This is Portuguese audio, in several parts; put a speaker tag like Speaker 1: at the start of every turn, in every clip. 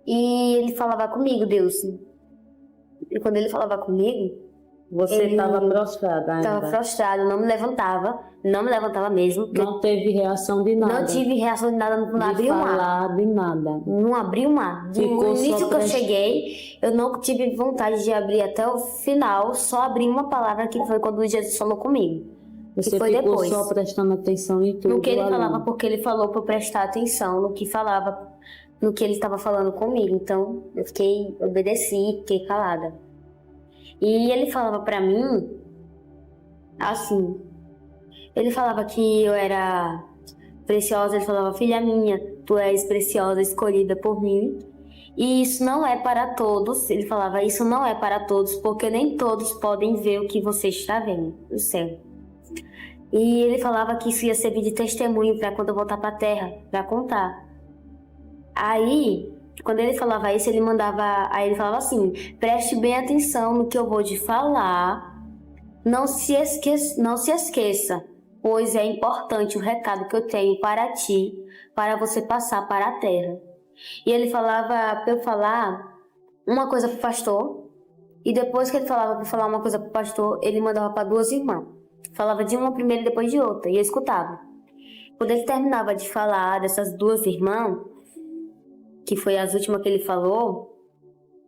Speaker 1: E ele falava comigo, Deus. E quando ele falava comigo,
Speaker 2: Você
Speaker 1: ele
Speaker 2: estava prostrada ainda?
Speaker 1: estava prostrado, não me levantava mesmo. Porque
Speaker 2: Não teve reação de nada?
Speaker 1: não tive reação de nada, não
Speaker 2: de
Speaker 1: abri o mar.
Speaker 2: falar, de nada?
Speaker 1: Não abri o mar.
Speaker 2: Ficou
Speaker 1: No início
Speaker 2: só
Speaker 1: que eu
Speaker 2: prest-
Speaker 1: cheguei, eu não tive vontade de abrir até o final, só abri uma palavra que foi quando Jesus falou comigo.
Speaker 2: Você
Speaker 1: que foi
Speaker 2: ficou
Speaker 1: depois.
Speaker 2: só prestando atenção em tudo
Speaker 1: No que ele
Speaker 2: ali.
Speaker 1: falava, porque ele falou para eu prestar atenção no que falava, no que ele estava falando comigo. Então, eu obedeci, fiquei calada. E ele falava para mim, assim, ele falava que eu era preciosa, ele falava, filha minha, tu és preciosa, escolhida por mim. E isso não é para todos, ele falava, isso não é para todos, porque nem todos podem ver o que você está vendo no céu. E ele falava que isso ia servir de testemunho para quando eu voltar para a terra, para contar. Aí, quando ele falava isso, ele falava assim, preste bem atenção no que eu vou te falar, não se esqueça, pois é importante o recado que eu tenho para ti, para você passar para a terra. E ele falava para eu falar uma coisa para o pastor, e depois que ele falava para falar uma coisa para o pastor, ele mandava para duas irmãs. Falava de uma primeiro e depois de outra, e eu escutava. Quando ele terminava de falar dessas duas irmãs, que foi as últimas que ele falou,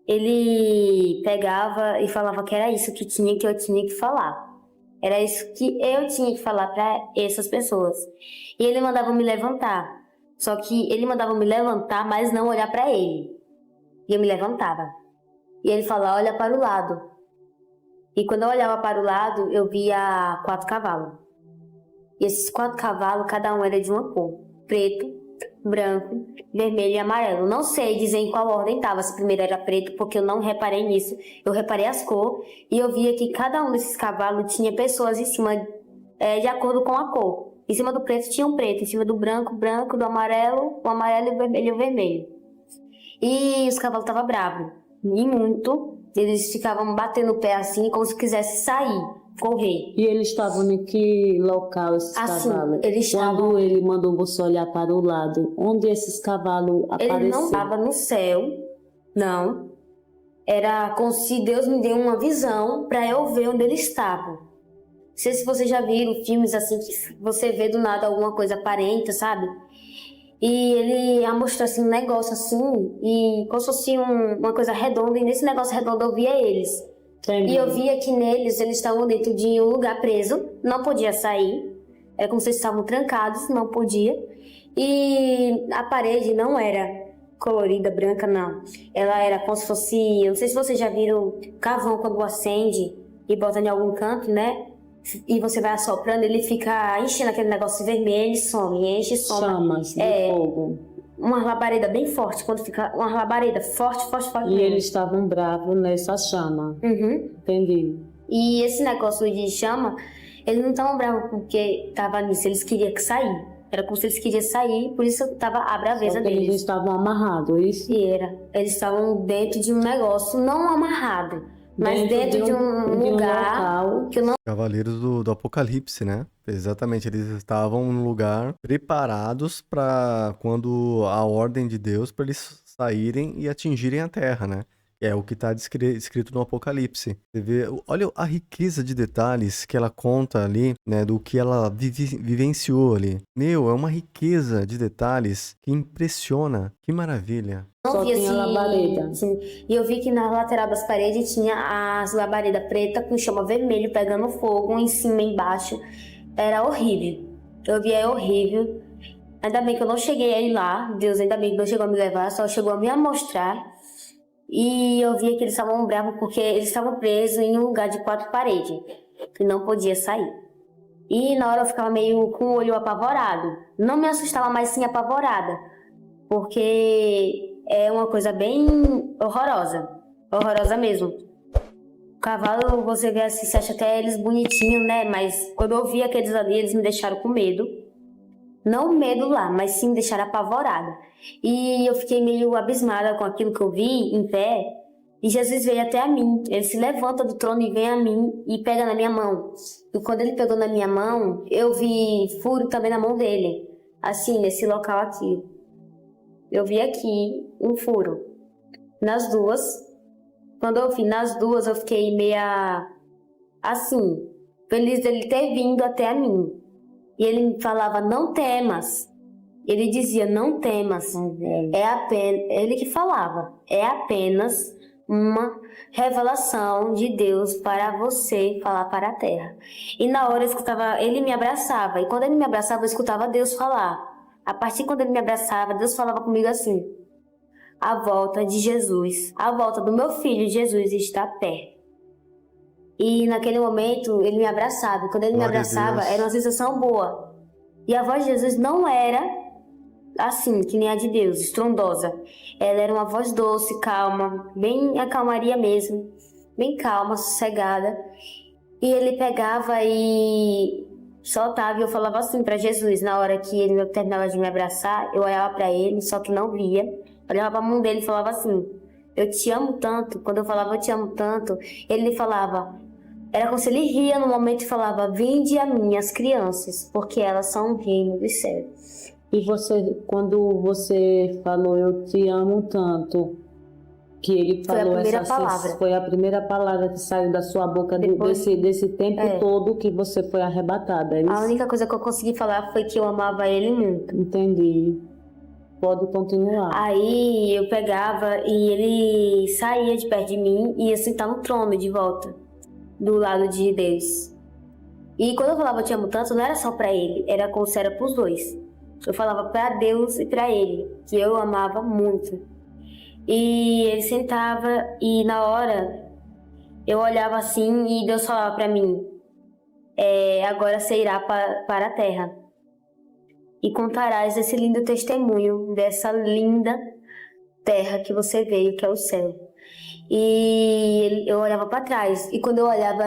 Speaker 1: ele pegava e falava que era isso que eu tinha que falar. Era isso que eu tinha que falar para essas pessoas. E ele mandava me levantar. Só que ele mandava me levantar, mas não olhar para ele. E eu me levantava. E ele falava, olha para o lado. E quando eu olhava para o lado, eu via 4 cavalos. E esses 4 cavalos, cada um era de uma cor. Preto, branco, vermelho e amarelo. Não sei dizer em qual ordem estava, se primeiro era preto, porque eu não reparei nisso. Eu reparei as cores e eu via que cada um desses cavalos tinha pessoas em cima, de acordo com a cor. Em cima do preto tinha um preto, em cima do branco, branco, do amarelo, o amarelo e o vermelho. E os cavalos estavam bravos, e muito. Eles ficavam batendo o pé assim, como se quisessem sair, correr.
Speaker 2: E eles estavam em que local, esses
Speaker 1: Assim,
Speaker 2: cavalos?
Speaker 1: eles estavam...
Speaker 2: Quando ele mandou você olhar para o lado, onde esses cavalos apareceram?
Speaker 1: Ele não estava no céu, não. Era como se Deus me deu uma visão para eu ver onde ele estava. Não sei se vocês já viram filmes assim, que você vê do nada alguma coisa aparente, sabe? E ele mostrou assim um negócio assim, e como se fosse uma coisa redonda, e nesse negócio redondo eu via eles.
Speaker 2: Entendi.
Speaker 1: E eu via que neles, eles estavam dentro de um lugar preso, não podia sair. Era como se eles estavam trancados, não podia. E a parede não era colorida, branca, não. Ela era como se fosse... Eu não sei se vocês já viram carvão quando acende e bota em algum canto, né? E você vai assoprando, ele fica enchendo aquele negócio vermelho e some, enche e some.
Speaker 2: Chamas de fogo.
Speaker 1: Uma labareda bem forte, quando fica uma labareda forte, forte, forte.
Speaker 2: E
Speaker 1: mesmo.
Speaker 2: eles estavam bravos nessa chama.
Speaker 1: Uhum.
Speaker 2: Entendi.
Speaker 1: E esse negócio de chama, eles não estavam bravos porque estava nisso, eles queriam que sair. Era como se eles queriam sair, por isso estava a braveza
Speaker 2: Porque eles
Speaker 1: deles.
Speaker 2: estavam amarrados, isso?
Speaker 1: E era. Eles estavam dentro de um negócio, não amarrado, mas dentro de um lugar
Speaker 2: local.
Speaker 1: que eu não...
Speaker 3: Cavaleiros do Apocalipse, né? Exatamente, eles estavam num lugar preparados para quando a ordem de Deus para eles saírem e atingirem a terra, né? É o que está escrito no Apocalipse. Você vê, olha a riqueza de detalhes que ela conta ali, né? Do que ela vivenciou ali. Meu, é uma riqueza de detalhes que impressiona. Que maravilha.
Speaker 2: Só
Speaker 1: via
Speaker 2: tinha
Speaker 1: assim,
Speaker 2: labareda.
Speaker 1: sim. E eu vi que na lateral das paredes tinha as labaredas pretas com chama vermelho pegando fogo em cima e embaixo. Era horrível. Eu vi, é horrível. Ainda bem que eu não cheguei a ir lá. Deus ainda bem que não chegou a me levar, só chegou a me mostrar. E eu via que eles estavam bravos porque eles estavam presos em um lugar de 4 paredes, que não podia sair. E na hora eu ficava meio com o olho apavorado. Não me assustava, mas sim apavorada. Porque é uma coisa bem horrorosa. Horrorosa mesmo. O cavalo, você vê assim, você acha até eles bonitinhos, né? Mas quando eu vi aqueles ali, eles me deixaram com medo. Não medo lá, mas sim me deixaram apavorada. E eu fiquei meio abismada com aquilo que eu vi em pé. E Jesus veio até a mim. Ele se levanta do trono e vem a mim e pega na minha mão. E quando ele pegou na minha mão, eu vi furo também na mão dele. Assim, nesse local aqui. Eu vi aqui um furo. nas duas. Quando eu vi nas duas, eu fiquei meia assim, feliz dele ter vindo até a mim. E ele me falava, não temas. Ele dizia, não temas. É apenas, ele que falava, é apenas uma revelação de Deus para você falar para a terra. E na hora eu escutava, ele me abraçava. E quando ele me abraçava, eu escutava Deus falar. A partir de quando ele me abraçava, Deus falava comigo assim, a volta de Jesus, a volta do meu filho Jesus está perto. E naquele momento ele me abraçava. E quando ele me
Speaker 3: Glória a
Speaker 1: abraçava,
Speaker 3: Deus.
Speaker 1: era uma sensação boa. E a voz de Jesus não era assim, que nem a de Deus, estrondosa. Ela era uma voz doce, calma, bem a calmaria mesmo, bem calma, sossegada. E ele pegava e soltava e eu falava assim para Jesus. Na hora que ele terminava de me abraçar, eu olhava para ele, só que não via. Olhava para a mão dele e falava assim, eu te amo tanto. Quando eu falava eu te amo tanto, ele falava, era como se ele ria no momento e falava, vinde a mim as crianças, porque elas são o reino dos céus.
Speaker 2: E você, quando você falou eu te amo tanto, que ele
Speaker 1: Foi a
Speaker 2: falou
Speaker 1: primeira palavra.
Speaker 2: foi a primeira palavra que saiu da sua boca
Speaker 1: Depois-
Speaker 2: desse tempo
Speaker 1: É.
Speaker 2: todo que você foi arrebatada, é
Speaker 1: A
Speaker 2: isso?
Speaker 1: única coisa que eu consegui falar foi que eu amava ele muito.
Speaker 2: Entendi. Pode continuar.
Speaker 1: Aí eu pegava e ele saía de perto de mim e ia sentar no trono de volta, do lado de Deus. E quando eu falava eu te amo tanto, não era só pra ele, era como se era pros dois. Eu falava pra Deus e pra ele, que eu amava muito. E ele sentava e na hora eu olhava assim e Deus falava pra mim, agora você irá para a terra e contarás esse lindo testemunho dessa linda terra que você veio, que é o céu. E eu olhava para trás e quando eu olhava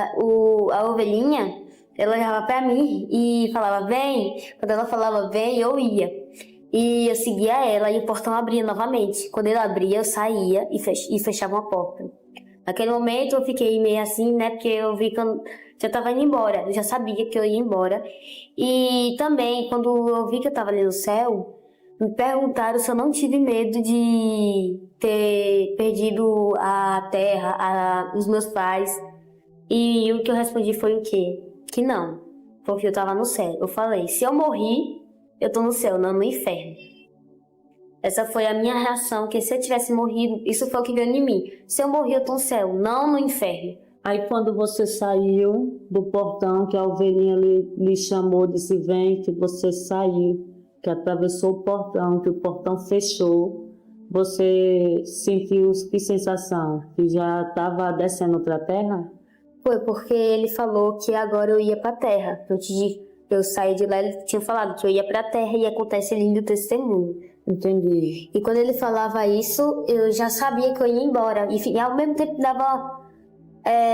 Speaker 1: a ovelhinha, ela olhava para mim e falava vem. Quando ela falava vem, eu ia. E eu seguia ela e o portão abria novamente. Quando ele abria, eu saía e fechava uma porta. Naquele momento eu fiquei meio assim, né? Porque eu vi que eu já estava indo embora. Eu já sabia que eu ia embora. E também, quando eu vi que eu estava ali no céu, me perguntaram se eu não tive medo de ter perdido a terra, os meus pais. E o que eu respondi foi o quê? Que não, porque eu estava no céu. Eu falei, se eu morri, eu tô no céu, não no inferno. Essa foi a minha reação, que se eu tivesse morrido, isso foi o que veio em mim. Se eu morri, eu tô no céu, não no inferno.
Speaker 2: Aí quando você saiu do portão, que a ovelhinha lhe chamou, disse vem, que você saiu, que atravessou o portão, que o portão fechou, você sentiu que sensação? Que já estava descendo para a terra?
Speaker 1: Foi porque ele falou que agora eu ia pra terra. Antes de eu sair de lá, ele tinha falado que eu ia pra terra e acontece lindo testemunho.
Speaker 2: Entendi.
Speaker 1: E quando ele falava isso, eu já sabia que eu ia embora. E ao mesmo tempo dava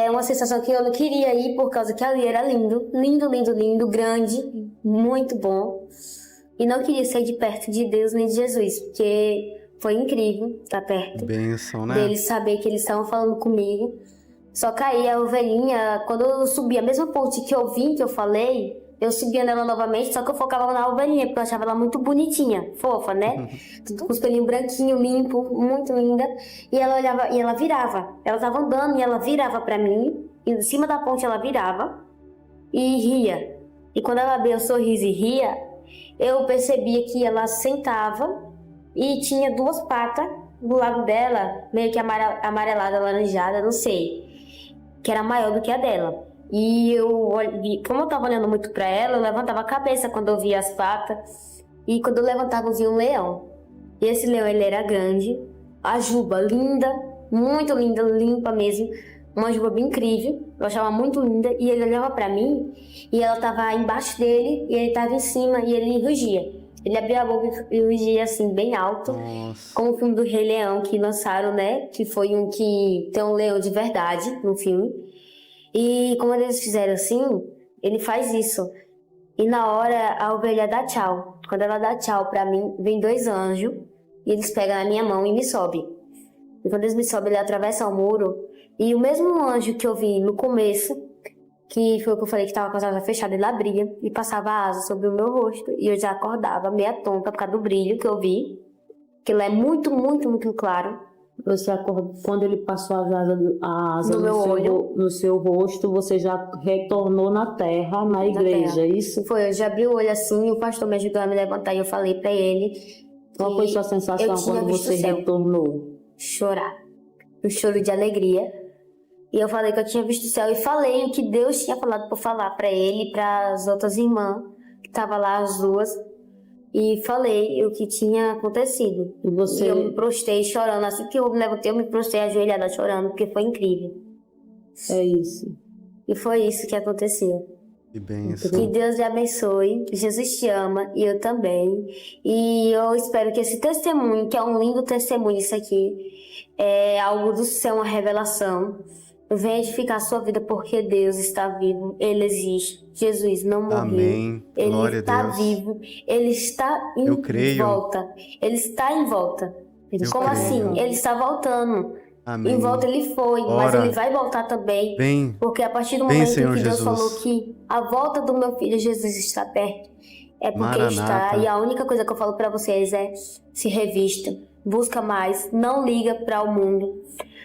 Speaker 1: uma sensação que eu não queria ir, por causa que ali era lindo. Lindo, lindo, lindo, grande, muito bom. E não queria sair de perto de Deus nem de Jesus, porque foi incrível estar perto
Speaker 3: Bênção, né?
Speaker 1: deles, saber que eles estavam falando comigo. Só que aí a ovelhinha, quando eu subi a mesma ponte que eu vim, que eu falei, eu subia nela novamente, só que eu focava na ovelhinha, porque eu achava ela muito bonitinha, fofa, né? Tudo com os pelinhos branquinhos, limpo, muito linda. E ela olhava, e ela virava. Ela tava andando e ela virava pra mim, e em cima da ponte ela virava e ria. E quando ela abria o sorriso e ria, eu percebia que ela sentava e tinha duas patas do lado dela, meio que amarelada, alaranjada, não sei, que era maior do que a dela. E como eu tava olhando muito pra ela, eu levantava a cabeça quando eu via as patas. E quando eu levantava, eu via um leão. E esse leão, ele era grande, a juba linda, muito linda, limpa mesmo. Uma juba bem incrível, eu achava muito linda. E ele olhava pra mim, e ela tava embaixo dele, e ele tava em cima, e ele rugia. Ele abria a boca e rugia assim, bem alto.
Speaker 3: Nossa.
Speaker 1: Como o filme do Rei Leão que lançaram, né? Que foi um que tem um leão de verdade no filme. E como eles fizeram assim, ele faz isso. E na hora a ovelha dá tchau. Quando ela dá tchau pra mim, vem dois anjos e eles pegam na minha mão e me sobem. E quando eles me sobem, ele atravessa o muro. E o mesmo anjo que eu vi no começo, que foi o que eu falei que tava com as asas fechadas, ele abria e passava a asa sobre o meu rosto. E eu já acordava meia tonta por causa do brilho que eu vi. Que ele é muito, muito, muito claro.
Speaker 2: Você acordou, quando ele passou a asa
Speaker 1: No meu olho.
Speaker 2: no seu rosto, você já retornou na terra, na igreja,
Speaker 1: terra.
Speaker 2: é isso?
Speaker 1: Foi, eu já abri o olho assim, e o pastor me ajudou a me levantar e eu falei pra ele
Speaker 2: Qual foi
Speaker 1: que
Speaker 2: sua
Speaker 1: eu
Speaker 2: sensação
Speaker 1: tinha
Speaker 2: quando
Speaker 1: visto
Speaker 2: você
Speaker 1: o céu.
Speaker 2: retornou?
Speaker 1: Chorar. Um choro de alegria. E eu falei que eu tinha visto o céu e falei o que Deus tinha falado pra eu falar pra ele e pras outras irmãs, que estavam lá as duas. E falei o que tinha acontecido.
Speaker 2: E você,
Speaker 1: E eu me prostrei chorando. Assim que eu me levantei, eu me prostrei ajoelhada chorando, porque foi incrível.
Speaker 2: é isso.
Speaker 1: E foi isso que aconteceu.
Speaker 3: Que
Speaker 1: Que
Speaker 3: bênção.
Speaker 1: Deus lhe abençoe. Jesus te ama e eu também. E eu espero que esse testemunho, que é um lindo testemunho isso aqui, é algo do céu, uma revelação, venha edificar a sua vida porque Deus está vivo. Ele existe. Jesus não morreu.
Speaker 3: Amém.
Speaker 1: Ele
Speaker 3: Glória a
Speaker 1: está
Speaker 3: Deus.
Speaker 1: vivo. Ele está
Speaker 3: Eu
Speaker 1: em
Speaker 3: creio.
Speaker 1: volta. Ele está em volta.
Speaker 3: Eu
Speaker 1: Como
Speaker 3: creio.
Speaker 1: assim? Ele está voltando.
Speaker 3: Amém.
Speaker 1: Em volta ele foi, mas
Speaker 3: Ora.
Speaker 1: ele vai voltar também.
Speaker 3: Vem.
Speaker 1: Porque a partir do
Speaker 3: Vem,
Speaker 1: momento
Speaker 3: Senhor
Speaker 1: em que Deus
Speaker 3: Jesus.
Speaker 1: falou que a volta do meu filho Jesus está perto, é porque está.
Speaker 3: Maranata.
Speaker 1: E a única coisa que eu falo pra vocês é: se revista, busca mais, não liga para o mundo,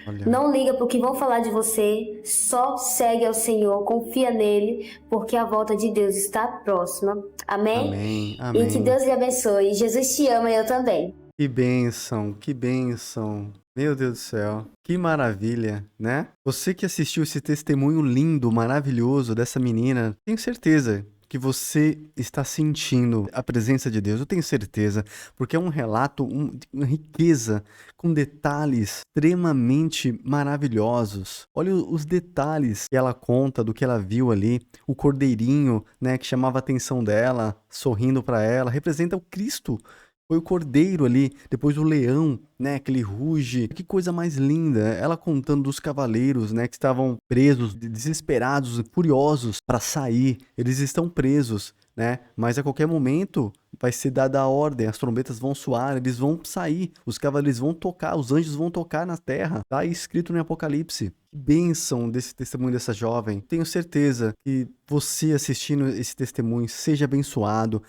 Speaker 3: Olha.
Speaker 1: não liga pro que vão falar de você, só segue ao Senhor, confia nele, porque a volta de Deus está próxima. Amém?
Speaker 3: Amém.
Speaker 1: E que
Speaker 3: Amém.
Speaker 1: Deus lhe abençoe. Jesus te ama e eu também.
Speaker 3: Que bênção, que bênção. Meu Deus do céu, que maravilha, né? Você que assistiu esse testemunho lindo, maravilhoso dessa menina, tenho certeza que você está sentindo a presença de Deus. Eu tenho certeza, porque é um relato, uma riqueza, com detalhes extremamente maravilhosos. Olha os detalhes que ela conta do que ela viu ali. O cordeirinho, né, que chamava a atenção dela, sorrindo para ela, representa o Cristo. Foi o cordeiro ali, depois o leão, né, que ele ruge. Que coisa mais linda. Ela contando dos cavaleiros, né, que estavam presos, desesperados, furiosos para sair. Eles estão presos, né, mas a qualquer momento vai ser dada a ordem, as trombetas vão soar, eles vão sair, os cavaleiros vão tocar, os anjos vão tocar na terra. Tá aí escrito no Apocalipse. Que bênção desse testemunho dessa jovem. Tenho certeza que você assistindo esse testemunho seja abençoado.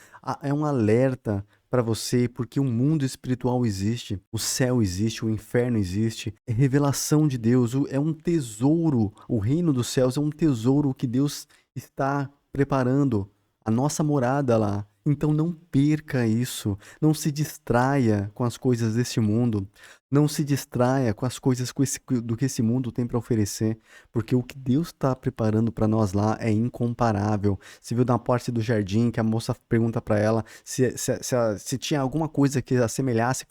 Speaker 3: É um alerta para você, porque o mundo espiritual existe, o céu existe, o inferno existe, é revelação de Deus, é um tesouro, o reino dos céus é um tesouro que Deus está preparando, a nossa morada lá. Então não perca isso, não se distraia com as coisas deste mundo, não se distraia com as coisas do que esse mundo tem para oferecer, porque o que Deus está preparando para nós lá é incomparável. Você viu na parte do jardim que a moça pergunta para ela se tinha alguma coisa que assemelhasse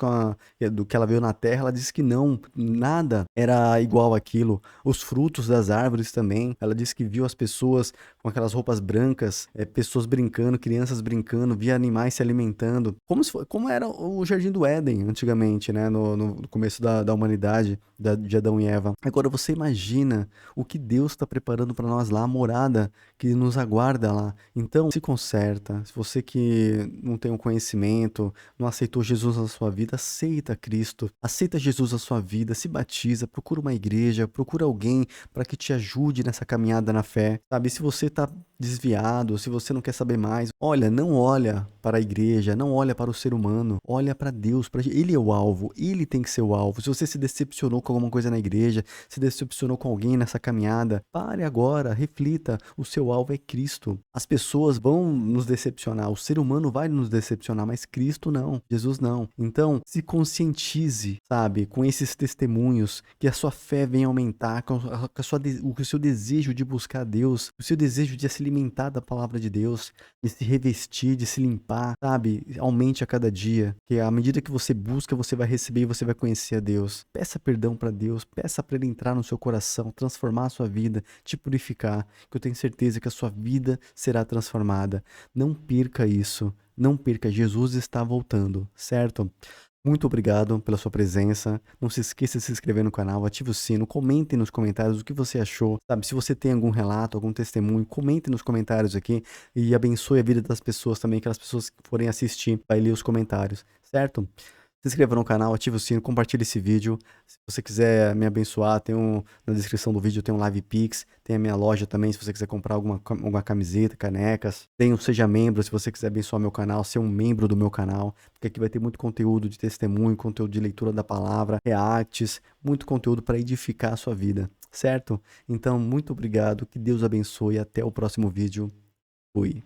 Speaker 3: do que ela viu na terra, ela disse que não, nada era igual àquilo. Os frutos das árvores também, ela disse que viu as pessoas com aquelas roupas brancas, pessoas brincando, crianças brincando, via animais se alimentando, como era o Jardim do Éden antigamente, né, no começo da humanidade, de Adão e Eva. Agora você imagina o que Deus está preparando para nós lá, a morada que nos aguarda lá. Então se conserta, se você que não tem o conhecimento, não aceitou Jesus na sua vida, aceita Cristo, aceita Jesus na sua vida, se batiza, procura uma igreja, procura alguém para que te ajude nessa caminhada na fé, sabe? Se você está desviado, se você não quer saber mais, não olha para a igreja, não olha para o ser humano, olha para Deus, ele é o alvo, ele tem que ser o alvo. Se você se decepcionou com alguma coisa na igreja, se decepcionou com alguém nessa caminhada, pare agora, reflita, o seu alvo é Cristo. As pessoas vão nos decepcionar, o ser humano vai nos decepcionar, mas Cristo não, Jesus não. Então, se conscientize, sabe, com esses testemunhos, que a sua fé venha aumentar, o seu desejo de buscar Deus, o seu desejo de se alimentar da palavra de Deus, de se revestir, de se limpar, sabe? Aumente a cada dia, que à medida que você busca, você vai receber e você vai conhecer a Deus. Peça perdão para Deus, peça para Ele entrar no seu coração, transformar a sua vida, te purificar, que eu tenho certeza que a sua vida será transformada. Não perca isso, não perca, Jesus está voltando, certo? Muito obrigado pela sua presença. Não se esqueça de se inscrever no canal, ative o sino, comente nos comentários o que você achou, sabe? Se você tem algum relato, algum testemunho, comente nos comentários aqui e abençoe a vida das pessoas também, aquelas pessoas que forem assistir, vai ler os comentários, certo? Se inscreva no canal, ative o sino, compartilhe esse vídeo. Se você quiser me abençoar, na descrição do vídeo tem um Live Pix, tem a minha loja também, se você quiser comprar alguma camiseta, canecas. Tem o Seja Membro, se você quiser abençoar meu canal, ser um membro do meu canal, porque aqui vai ter muito conteúdo de testemunho, conteúdo de leitura da palavra, reacts, muito conteúdo para edificar a sua vida, certo? Então, muito obrigado, que Deus abençoe e até o próximo vídeo. Fui.